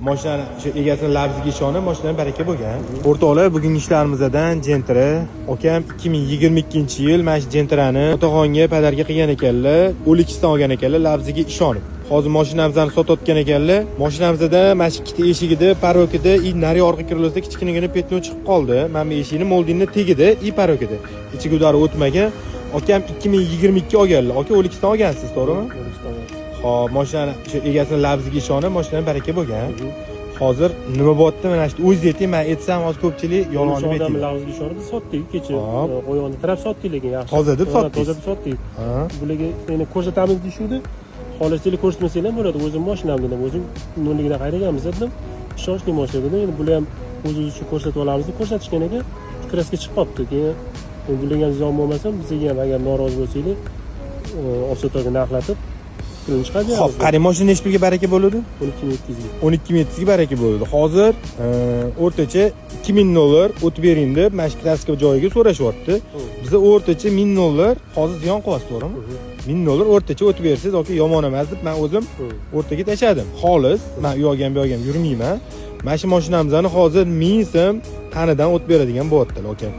Mashinani shu egasini labziga ishonib, mashinaning baraka bo'lgan. O'rtoqlar, bugungi ishlarimizdan Gentra. Akam 2022-yil mana shu Gentrani otaxonga, padarga qilgan ekanlar. O'likisdan olgan ekanlar labziga ishonib. Hozir mashinamizni sotayotgan ekanlar. Mashinamizda mana shu ikkita eshigida, parokida, nari orqa kirilosida kichkinagina petno chiqib qoldi. Mana bu eshikning moldinni tegida, parokida. Ichiga udari o'tmagan. Akam 2022 olganlar. Aka O'likisdan olgansiz, to'g'rimi? Xo'p, mashinani shu egasini labziga ishonib, mashinaning baraka bo'lgan. Hozir nima bo'pti? Mana shu o'zingiz men aytsam, hozir ko'pchilik yolg'on deb aytadi. Labziga ishonib sotdik, kecha qo'yonni tirab sotdik, lekin yaxshi. Toza deb sotdik. Toza deb sotdik. Bularga endi ko'rsatamiz deyishdi. Xolislik ko'rsatmasanglar bo'ladi. O'zim mashinam dedim, o'zim nolligidan qayraganmiz dedim. Ishonchli mashina dedim. Endi bular ham o'zingiz uchun ko'rsatib olamiz deb ko'rsatishgan ekan. Kraska chiqib qolibdi. Keyin bularga ham ziyon bo'lmasa, bizga ham agar norozi bo'lsanglar, offsetga narxlatib pulini chiqarib beramiz. Xo'p, qarang, mashina nechi pulga baraka bo'ladi? 12700 ga baraka bo'ladi. Hozir o'rtacha $2000 o'tib bering deb mana shu kraska joyiga so'rashyapti. Biza o'rtacha $1000 hozir ziyon qilyapsiz, to'g'rimi? $1000 o'rtacha o'tib bersangiz, yoki yomon emas deb men o'zim o'rtaga tashladim. Xolis, men u yoqdan bu yoqdan yurmayman. Mana shu mashinamizni hozir 1000 so'm qanidan o'tib beradigan bo'lyaptilar, aka.